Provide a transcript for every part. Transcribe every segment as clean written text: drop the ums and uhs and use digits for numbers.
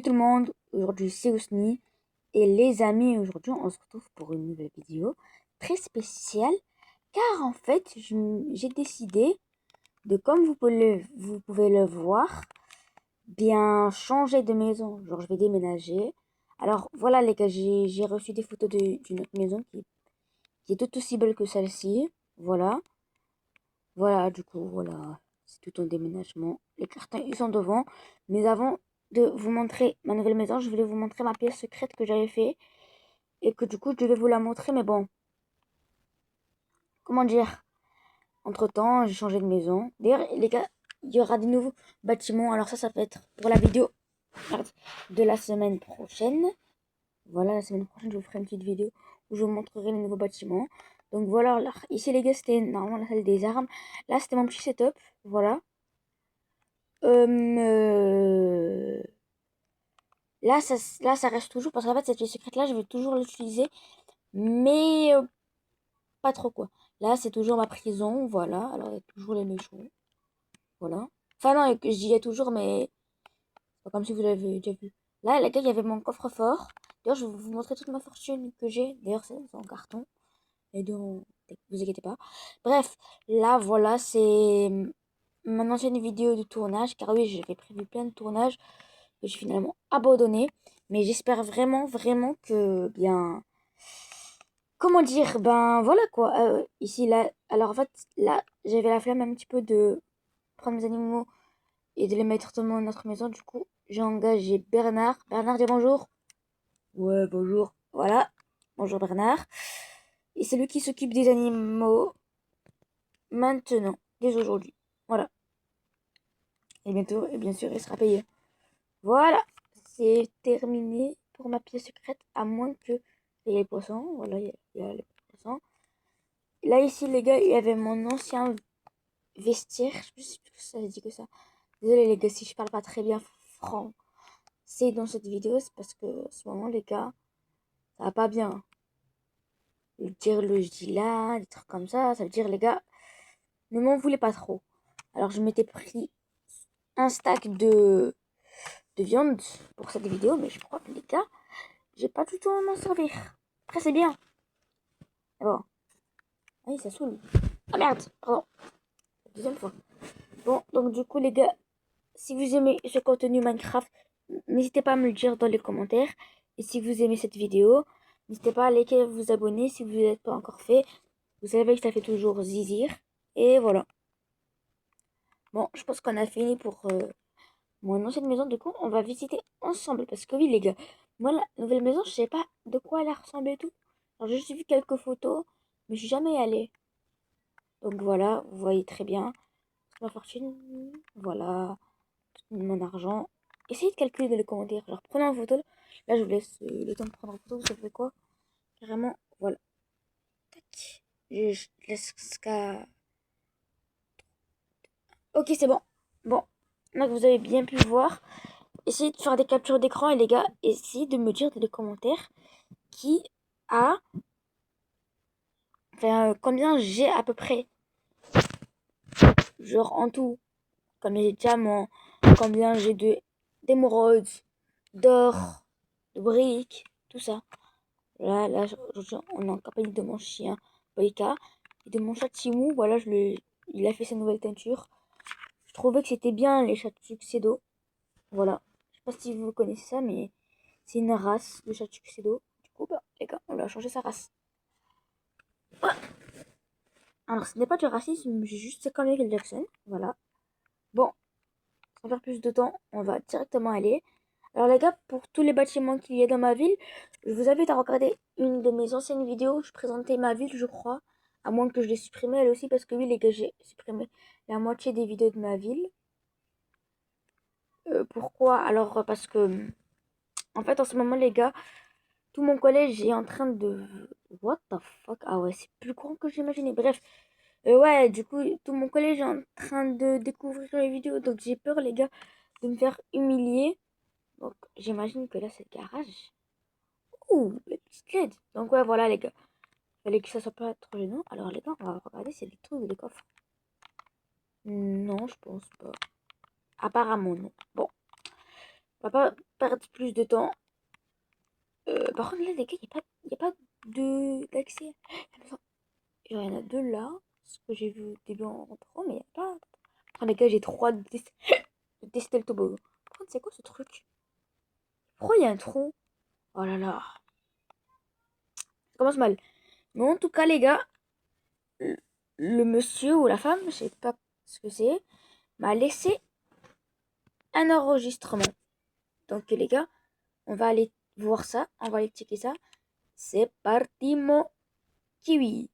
Salut tout le monde, aujourd'hui c'est Ousni et les amis, aujourd'hui on se retrouve pour une nouvelle vidéo très spéciale car en fait j'ai décidé de, comme vous pouvez le voir, bien changer de maison, genre je vais déménager. Alors voilà les gars, j'ai reçu des photos d'une autre maison qui est tout aussi belle que celle-ci, voilà du coup voilà, c'est tout un déménagement, les cartons ils sont devant, mais avant de vous montrer ma nouvelle maison, je voulais vous montrer ma pièce secrète que j'avais fait et que du coup je devais vous la montrer, mais bon, comment dire, entre temps j'ai changé de maison. D'ailleurs les gars, il y aura des nouveaux bâtiments, alors ça va être pour la vidéo de la semaine prochaine. Voilà, la semaine prochaine je vous ferai une petite vidéo où je vous montrerai les nouveaux bâtiments. Donc voilà, alors, ici les gars c'était normalement la salle des armes, là c'était mon petit setup, voilà. Euh, là ça reste toujours parce qu'en fait cette pièce secrète là je vais toujours l'utiliser, mais pas trop quoi. Là c'est toujours ma prison, voilà. Alors il y a toujours les méchants, voilà. Enfin non, j'y ai toujours, mais c'est pas comme si vous l'avez déjà vu. Là les gars, il y avait mon coffre-fort. D'ailleurs je vais vous montrer toute ma fortune que j'ai. D'ailleurs c'est en carton. Et donc vous inquiétez pas. Bref, là voilà, c'est mon ancienne vidéo de tournage. Car oui, j'avais prévu plein de tournages que j'ai finalement abandonné. Mais j'espère vraiment, vraiment que bien. Comment dire? Ben voilà quoi. Ici, là. Alors en fait, là, j'avais la flemme un petit peu de prendre mes animaux et de les mettre dans notre maison. Du coup, j'ai engagé Bernard. Bernard, dis bonjour. Ouais, bonjour. Voilà. Bonjour Bernard. Et c'est lui qui s'occupe des animaux maintenant, dès aujourd'hui. Voilà. Et bientôt, et bien sûr, il sera payé. Voilà. C'est terminé pour ma pièce secrète, à moins que il y ait les poissons. Voilà, il y a les poissons. Là, ici, les gars, il y avait mon ancien vestiaire. Je sais plus si ça se dit que ça. Désolé, les gars, si je parle pas très bien français dans cette vidéo, c'est parce que en ce moment, les gars, ça va pas bien. Dire le je dis là, des trucs comme ça veut dire, les gars, ne m'en voulez pas trop. Alors, je m'étais pris un stack de viande pour cette vidéo, mais je crois que les gars, j'ai pas tout le temps à m'en servir. Après, c'est bien. Mais bon. Oui, ça saoule. Ah merde, pardon. Deuxième fois. Bon, donc du coup, les gars, si vous aimez ce contenu Minecraft, n'hésitez pas à me le dire dans les commentaires. Et si vous aimez cette vidéo, n'hésitez pas à liker et vous abonner si vous n'êtes pas encore fait. Vous savez que ça fait toujours zizir. Et voilà. Bon, je pense qu'on a fini pour mon ancienne maison. Du coup, on va visiter ensemble. Parce que oui, les gars, moi, la nouvelle maison, je sais pas de quoi elle ressemble et tout. Alors, j'ai juste vu quelques photos, mais je suis jamais allée. Donc voilà, vous voyez très bien. Ma fortune, voilà. Mon argent. Essayez de calculer dans les commentaires. Alors prenez en photo. Là, je vous laisse le temps de prendre en photo. Vous savez quoi? Carrément, voilà. Tac. Je laisse jusqu'à. Ok, c'est bon. Bon. Donc vous avez bien pu voir. Essayez de faire des captures d'écran et les gars, essayez de me dire dans les commentaires qui a. Enfin, combien j'ai à peu près. Genre en tout. Combien j'ai de diamants. Combien j'ai d'émeraudes, d'or, de briques, tout ça. Là, on est en compagnie de mon chien Boïka et de mon chat Timou. Voilà, il a fait sa nouvelle teinture. Je trouvais que c'était bien les chats Tuxedo. Voilà. Je sais pas si vous connaissez ça, mais c'est une race de chat Tuxedo. Du coup, bah, les gars, on lui a changé sa race. Ouais. Alors, ce n'est pas du racisme, juste c'est comme Michael Jackson. Voilà. Bon, sans faire plus de temps, on va directement aller. Alors les gars, pour tous les bâtiments qu'il y a dans ma ville, je vous invite à regarder une de mes anciennes vidéos. Je présentais ma ville, je crois. À moins que je l'ai supprimée elle aussi, parce que oui les gars, j'ai supprimé la moitié des vidéos de ma ville. Pourquoi? Alors parce que, en fait, en ce moment les gars, tout mon collège est en train de... What the fuck? Ah ouais, c'est plus grand que j'imaginais. Bref, ouais, du coup, tout mon collège est en train de découvrir les vidéos. Donc j'ai peur les gars de me faire humilier. Donc j'imagine que là c'est le garage. Ouh, les petites LED. Donc ouais, voilà les gars. Fallait que ça soit pas trop gênant. Alors les gars, on va regarder si les trucs des coffres. Non, je pense pas. Apparemment non. Bon. On va pas perdre plus de temps. Par contre, là, les gars, il y a pas d'accès. Il y en a deux là. Ce que j'ai vu au début en rentrant, mais il n'y a pas. Oh, les gars, j'ai trop hâte de tester le toboggan. Par contre, c'est quoi ce truc? Pourquoi il y a un trou? Oh là là. Ça commence mal. Mais en tout cas, les gars, le le monsieur ou la femme, je sais pas ce que c'est, m'a laissé un enregistrement. Donc, les gars, on va aller voir ça. On va aller checker ça. C'est parti, mon kiwi.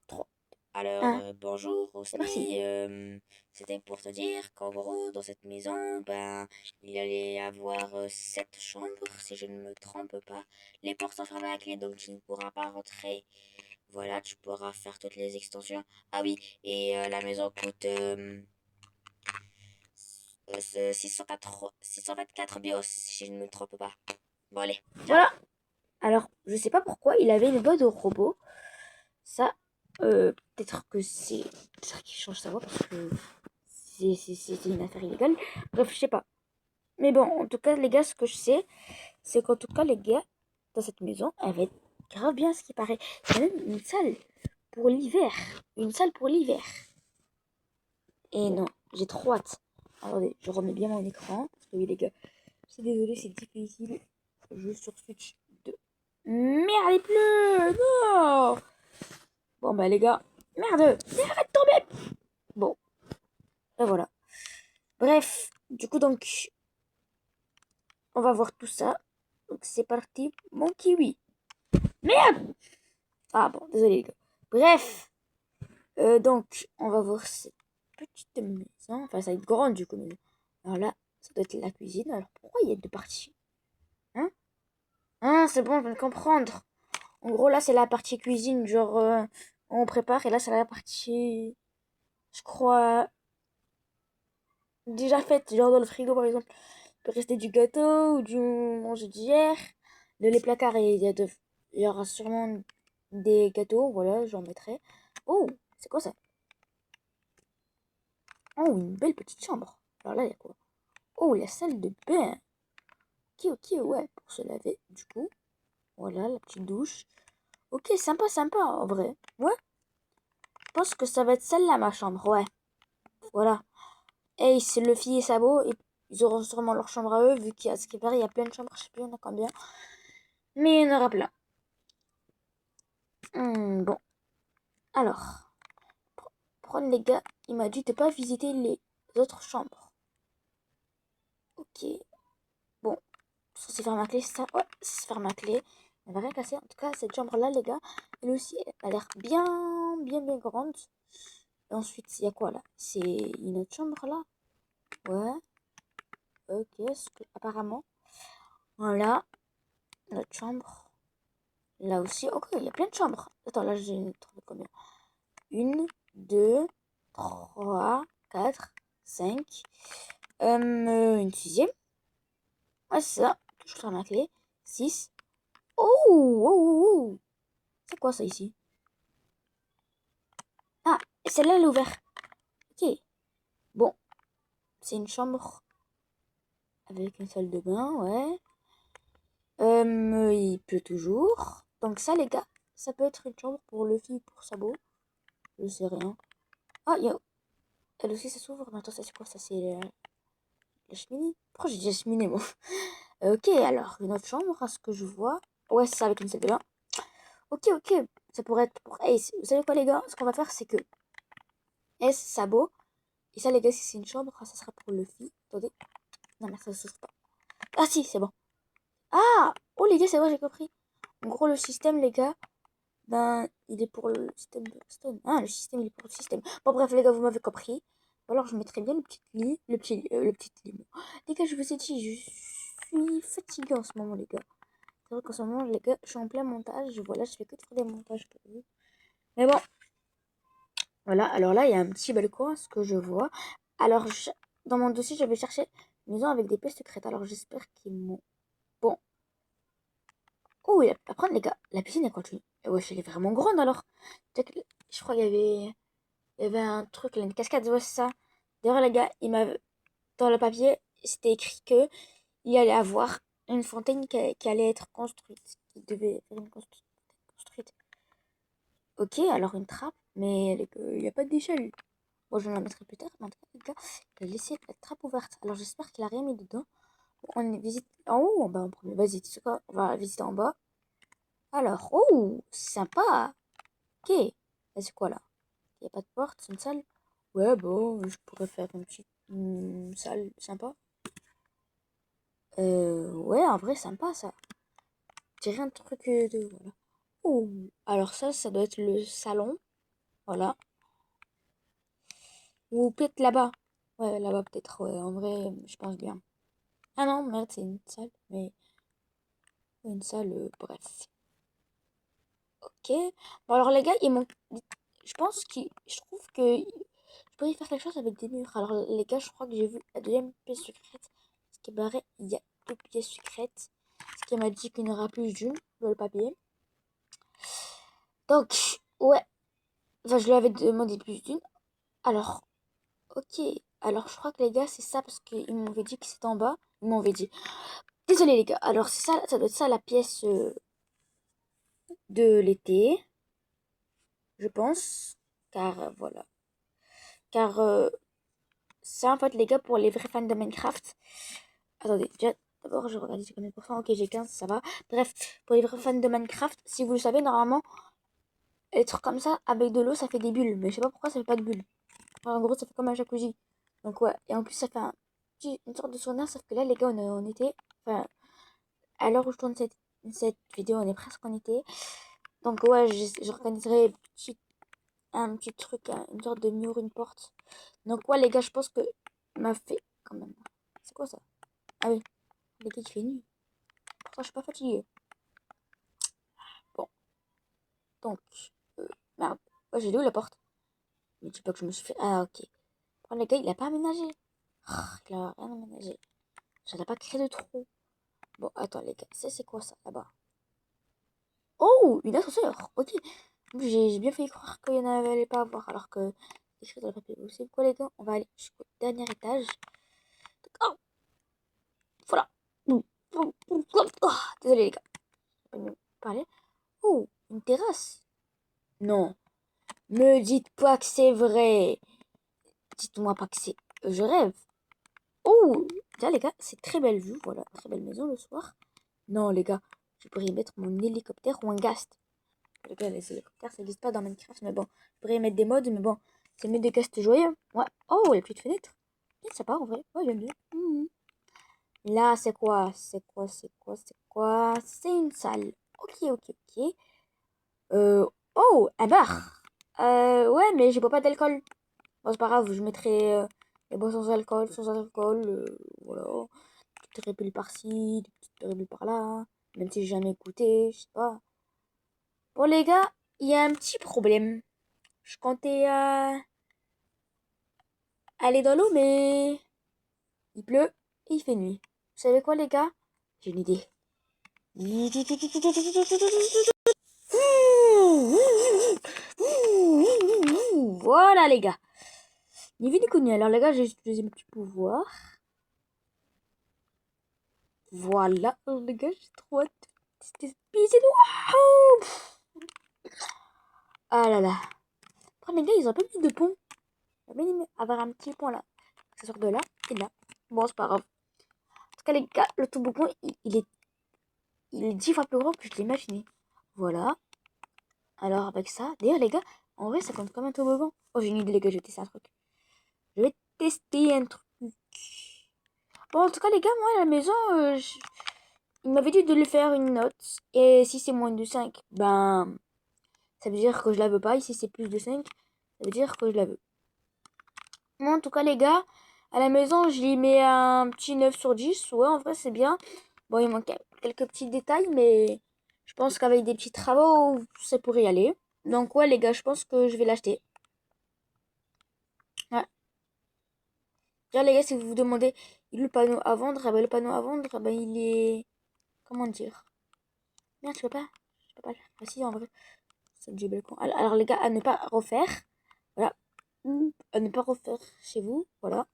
3, Alors, 1, bonjour c'est parti. Osni, c'était pour te dire qu'en gros, dans cette maison, ben, il allait y avoir 7 chambres, si je ne me trompe pas. Les portes sont fermées à clé, donc tu ne pourras pas rentrer. Voilà, tu pourras faire toutes les extensions. Ah oui, et la maison coûte 624 bios, si je ne me trompe pas. Bon, allez, ciao! Voilà. Alors, je sais pas pourquoi il avait une voix de robot. Ça, peut-être que c'est ça qui change sa voix parce que c'est une affaire illégale. Bref, je sais pas. Mais bon, en tout cas, les gars, ce que je sais, c'est qu'en tout cas, les gars, dans cette maison, elle va être grave bien, ce qui paraît. Il y a même une salle pour l'hiver. Une salle pour l'hiver. Et non, j'ai trop hâte. Attendez, je remets bien mon écran. Parce que oui, les gars, je suis désolée, c'est difficile. Je joue sur Switch 2. Merde, il pleut! Non! Bon, bah, les gars, merde! Arrête de tomber! Bon, et voilà. Bref, du coup, donc, on va voir tout ça. Donc, c'est parti, mon kiwi. Merde! Ah bon, désolé, les gars. Bref, donc, on va voir cette petite maison. Enfin, ça va être grande, du coup, maison. Alors là, ça doit être la cuisine. Alors, pourquoi il y a deux parties? Hein? Ah, c'est bon, je viens de comprendre. En gros, là, c'est la partie cuisine, genre, on prépare. Et là, c'est la partie, je crois, déjà faite. Genre, dans le frigo, par exemple. Il peut rester du gâteau ou du manger d'hier. Dans les placards, il y aura sûrement des gâteaux. Voilà, j'en mettrai. Oh, c'est quoi ça? Oh, une belle petite chambre. Alors là, il y a quoi? Oh, la salle de bain. Ok, ok, ouais, pour se laver, du coup. Voilà, la petite douche. Ok, sympa, sympa, en vrai. Ouais, je pense que ça va être celle-là, ma chambre, ouais. Voilà. Et c'est Luffy et Sabo, et ils auront sûrement leur chambre à eux, vu qu'il y a ce qui paraît, il y a plein de chambres, je sais plus, il y en a combien. Mais il y en aura plein. Bon, alors, prendre les gars, il m'a dit de pas visiter les autres chambres. Ok, bon, ça c'est ferme à clé, ça, ouais, c'est ferme à clé. On va rien casser. En tout cas, cette chambre-là, les gars, elle aussi, elle a l'air bien, bien, bien grande. Et ensuite, il y a quoi là? C'est une autre chambre là? Ouais, ok, apparemment. Voilà, notre chambre. Là aussi, ok, il y a plein de chambres. Attends, là, j'ai trouvé combien? Une, deux, trois, quatre, cinq. Une sixième. Ouais, c'est ça. Je ferme la clé. Six. Oh, oh, oh, oh. C'est quoi ça ici? Ah, et celle-là, elle est ouverte. Ok. Bon, c'est une chambre avec une salle de bain, ouais. Il pleut toujours. Donc ça, les gars, ça peut être une chambre pour Luffy ou pour Sabo. Je sais rien. Ah, elle aussi, ça s'ouvre. Mais attends, ça, c'est quoi ça? C'est la cheminée? Pourquoi j'ai dit la cheminée, moi? Ok, alors, une autre chambre, à ce que je vois. Ouais, c'est ça, avec une salle de bain. Ok, ok. Ça pourrait être pour Ace. Vous savez quoi, les gars? Ce qu'on va faire, c'est que Ace, Sabo. Et ça, les gars, si c'est une chambre, ça sera pour Luffy. Attendez. Non, mais ça s'ouvre pas. Ah, si, c'est bon. Ah! Oh, les gars, c'est vrai, j'ai compris. En gros, le système, les gars, ben, il est pour le système de Stone. Ah, le système, il est pour le système. Bon, bref, les gars, vous m'avez compris. Alors, je mettrai bien le petit lit. Le petit lit. Oh, les gars, je vous ai dit, je suis fatiguée en ce moment, les gars. C'est vrai qu'en ce moment, les gars, je suis en plein montage. Voilà, je fais que de faire des montages pour vous. Mais bon, voilà. Alors là, il y a un petit balcon, ce que je vois. Alors, dans mon dossier, j'avais cherché une maison avec des pièces secrètes. Alors, j'espère qu'ils m'ont. Bon. Oh, et après, les gars, la piscine, elle continue. Et wesh, elle est vraiment grande alors. Je crois qu'il y avait un truc, là, une cascade, ouais, c'est ça. D'ailleurs, les gars, dans le papier, c'était écrit que il y allait avoir une fontaine qui allait être construite, qui devait être construite. Ok, alors une trappe, mais il n'y a pas d'échelle. Bon, je la mettrai plus tard, mais en tout cas, les gars, il a laissé la trappe ouverte. Alors j'espère qu'il a rien mis dedans. Bon, on visite en haut ou en bas en premier? Vas-y, tu sais quoi? On va visiter en bas. Alors, oh, sympa. Ok. Là, c'est quoi là? Il n'y a pas de porte, c'est une salle. Ouais, bon, je pourrais faire une petite salle sympa. Ouais, en vrai, sympa ça. J'ai un truc de. Voilà. Oh, alors ça doit être le salon. Voilà. Ou peut-être là-bas. Ouais, là-bas peut-être. Ouais, en vrai, je pense bien. Ah non, merde, c'est une salle. Mais une salle, bref. Ok. Bon, alors les gars, ils m'ont. Je pense que. Je trouve que. Je pourrais faire quelque chose avec des murs. Alors les gars, je crois que j'ai vu la deuxième pièce secrète. Ce qui paraît, il y a deux pièces secrètes. Ce qui m'a dit qu'il n'y en aura plus d'une dans le papier. Donc, ouais. Enfin, je lui avais demandé plus d'une. Alors, ok. Alors, je crois que les gars, c'est ça parce qu'ils m'avaient dit que c'était en bas. Ils m'avaient dit. Désolé les gars. Alors, c'est ça, ça doit être ça la pièce de l'été, je pense. Car, voilà. Car, c'est en fait les gars pour les vrais fans de Minecraft. Attendez, déjà, d'abord, je regarde j'ai combien de pourcents. Ok, j'ai 15, ça va. Bref, pour les vrais fans de Minecraft, si vous le savez, normalement, les trucs comme ça, avec de l'eau, ça fait des bulles. Mais je sais pas pourquoi ça fait pas de bulles. Enfin, en gros, ça fait comme un jacuzzi. Donc, ouais. Et en plus, ça fait une sorte de sauna, sauf que là, les gars, on était. Enfin, à l'heure où je tourne cette vidéo, on est presque en été. Donc, ouais, j'organiserai un petit truc, une sorte de mur, une porte. Donc, ouais, les gars, je pense que m'a fait quand même. C'est quoi ça? Ah oui, les gars, il fait nuit. Pourtant, je suis pas fatiguée. Bon, donc, merde. Ouais, j'ai lu la porte. Mais dis pas que je me suis fait. Ah, ok. Bon, les gars, il a pas aménagé. Il a rien aménagé. Ça n'a pas créé de trou. Bon, attends, les gars, c'est quoi ça là-bas? Oh, une ascenseur. Ok. J'ai bien failli croire qu'il n'y en avait pas à voir, alors que écrit dans le papier. Vous savez quoi, les gars? On va aller jusqu'au dernier étage. Oh, voilà. Oh, désolé, les gars. Je vais parler. Oh, une terrasse. Non. Me dites pas que c'est vrai. Dites-moi pas que c'est. Je rêve. Oh, là, les gars, c'est très belle vue. Voilà, très belle maison le soir. Non, les gars, je pourrais y mettre mon hélicoptère ou un ghast. Les gars, les hélicoptères, ça n'existe pas dans Minecraft, mais bon. Je pourrais y mettre des mods, mais bon. C'est mieux des ghasts joyeux. Ouais. Oh, les petites fenêtres. Bien sympa, en vrai. Ouais, j'aime bien. Là, c'est quoi? C'est quoi? C'est quoi? C'est quoi? C'est une salle. Ok, ok, ok. Euh, oh, un bar. Ouais, mais je bois pas d'alcool. Bon, c'est pas grave, je mettrai les boissons sans alcool, voilà. Des petites Red Bull par-ci, des petites Red Bull par-là. Même si j'ai jamais goûté, je sais pas. Bon, les gars, il y a un petit problème. Je comptais aller dans l'eau, mais il pleut et il fait nuit. Vous savez quoi, les gars? J'ai une idée. Voilà, les gars. Ni vu ni connu. Alors, les gars, j'ai utilisé mon petit pouvoir. Voilà, les gars, j'ai trop hâte de tester cette piscine. Waouh! Ah là là. Après, les gars, ils ont pas mis de pont. J'aurais bien aimé avoir un petit pont là. Ça sort de là et là. Bon, c'est pas grave. En tout cas, les gars, le toboggan, il est 10 fois plus grand que je l'imaginais. Voilà. Alors, avec ça, d'ailleurs, les gars, en vrai, ça compte comme un toboggan. Oh, j'ai une idée, les gars, je vais tester un truc. Je vais tester un truc. Bon, en tout cas, les gars, moi, à la maison, il m'avait dit de lui faire une note. Et si c'est moins de 5, ben, ça veut dire que je la veux pas. Et si c'est plus de 5, ça veut dire que je la veux. Moi, en tout cas, les gars, à la maison, je lui mets un petit 9 sur 10. Ouais, en vrai, c'est bien. Bon, il manque quelques petits détails, mais je pense qu'avec des petits travaux, ça pourrait y aller. Donc, ouais, les gars, je pense que je vais l'acheter. Ouais. Déjà, les gars, si vous vous demandez, il est le panneau à vendre, eh ben, le panneau à vendre, eh ben, il est. Comment dire? Merde, je peux pas. Je peux pas le faire. Ah, si, en vrai. C'est du balcon. Alors, les gars, à ne pas refaire. Voilà. À ne pas refaire chez vous. Voilà.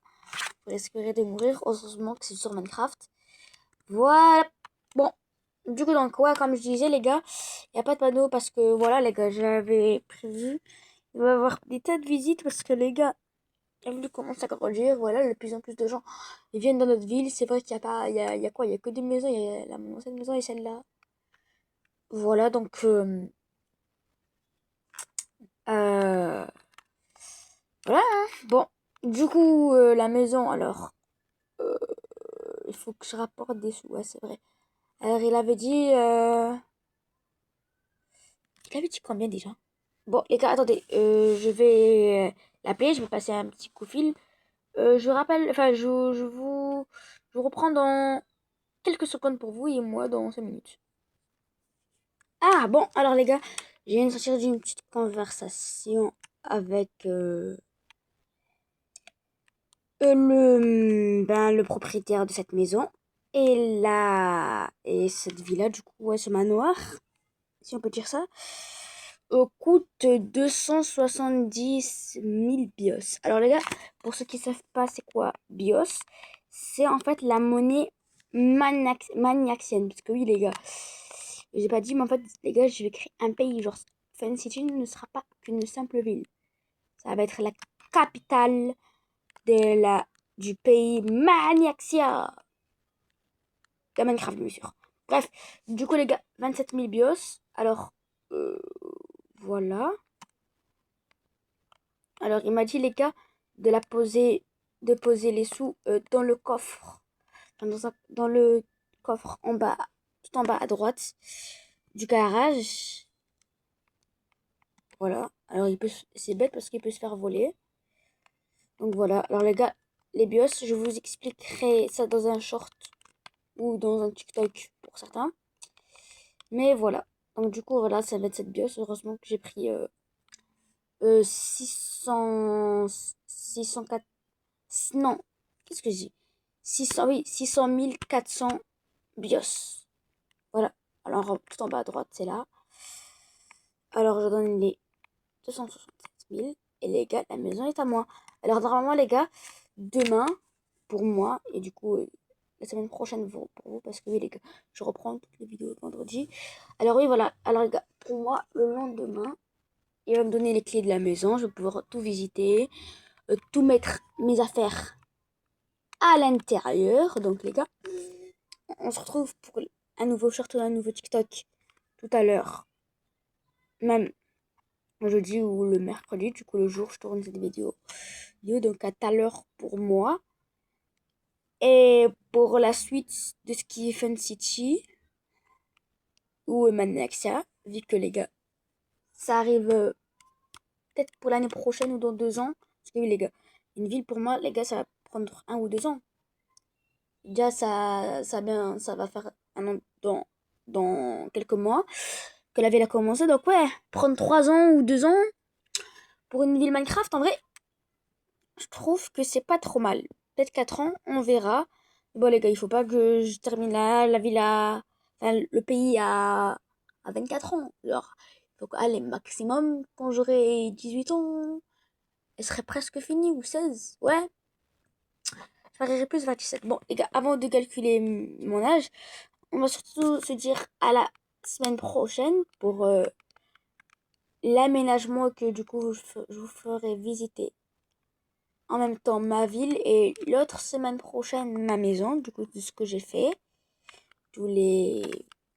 Vous risquerez de mourir. Heureusement que c'est sur Minecraft. Voilà. Bon, du coup, donc, ouais, comme je disais, les gars, il n'y a pas de panneau parce que, voilà, les gars, j'avais prévu. Il va y avoir des tas de visites parce que, les gars, la ville commence à grandir. Voilà, de plus en plus de gens ils viennent dans notre ville. C'est vrai qu'il n'y a pas. Il y a quoi? Il y a que des maisons. Il y a mon ancienne maison et celle-là. Voilà, donc. Euh, voilà, hein. Bon, du coup, la maison, alors. euh, il faut que je rapporte des sous. Ouais, c'est vrai. Alors, il avait dit. Il avait dit combien déjà? Bon, les gars, attendez, je vais l'appeler, je vais passer un petit coup de fil. Je rappelle, enfin, je vous reprends dans quelques secondes pour vous et moi dans 5 minutes. Ah, bon, alors les gars, je viens de sortir d'une petite conversation avec le propriétaire de cette maison et cette villa, du coup, ouais, ce manoir, si on peut dire ça. Coûte 270 000 BIOS. Alors les gars, pour ceux qui ne savent pas c'est quoi BIOS, c'est en fait la monnaie maniaxienne. Parce que oui les gars, j'ai pas dit, mais en fait les gars, je vais créer un pays. Genre, Fun City ne sera pas qu'une simple ville. Ça va être la capitale du pays Maniaxia. De Minecraft bien sûr. Bref, du coup les gars, 27 000 BIOS. Alors, voilà. Alors, il m'a dit, les gars, de poser les sous dans le coffre. Enfin, dans le coffre en bas, tout en bas à droite du garage. Voilà. Alors, c'est bête parce qu'il peut se faire voler. Donc, voilà. Alors, les gars, les BIOS, je vous expliquerai ça dans un short ou dans un TikTok pour certains. Mais voilà. Donc, du coup, voilà, ça va être cette BIOS. Heureusement que j'ai pris 604. Non, qu'est-ce que j'ai? 600, oui, 600 400 BIOS. Voilà. Alors, tout en bas à droite, c'est là. Alors, je donne les 267 000. Et les gars, la maison est à moi. Alors, normalement, les gars, demain, pour moi, et du coup, la semaine prochaine pour vous, parce que oui, les gars, je reprends toutes les vidéos vendredi. Alors, oui, voilà. Alors, les gars, pour moi, le lendemain, il va me donner les clés de la maison. Je vais pouvoir tout visiter, tout mettre mes affaires à l'intérieur. Donc, les gars, on se retrouve pour un nouveau short ou un nouveau TikTok tout à l'heure. Même jeudi ou le mercredi, du coup le jour où je tourne cette vidéo. Donc à tout à l'heure pour moi. Et pour la suite de ce qui est Fun City ou Manaxia, vu que les gars, ça arrive peut-être pour l'année prochaine ou dans 2 ans. Parce que oui les gars, une ville pour moi, les gars, ça va prendre 1 ou 2 ans. Déjà ça va faire un an dans quelques mois que la ville a commencé. Donc ouais, prendre 3 ans ou 2 ans pour une ville Minecraft, en vrai, je trouve que c'est pas trop mal. Peut-être 4 ans, on verra. Bon les gars, il faut pas que je termine la ville enfin, le pays à 24 ans. Alors, il faut aller maximum quand j'aurai 18 ans. Elle serait presque finie, ou 16. Ouais, je ferai plus 27. Bon les gars, avant de calculer mon âge, on va surtout se dire à la semaine prochaine pour l'aménagement que du coup je vous ferai visiter en même temps ma ville et l'autre semaine prochaine ma maison, du coup de ce que j'ai fait, tous les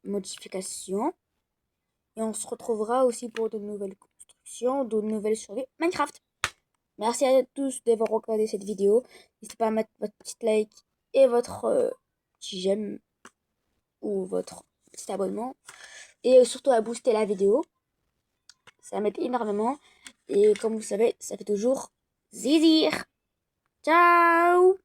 modifications. Et on se retrouvera aussi pour de nouvelles constructions, de nouvelles survies Minecraft. Merci à tous d'avoir regardé cette vidéo. N'hésitez pas à mettre votre petit like et votre petit j'aime ou votre petit abonnement. Et surtout à booster la vidéo. Ça m'aide énormément. Et comme vous savez, ça fait toujours zizir. Ciao!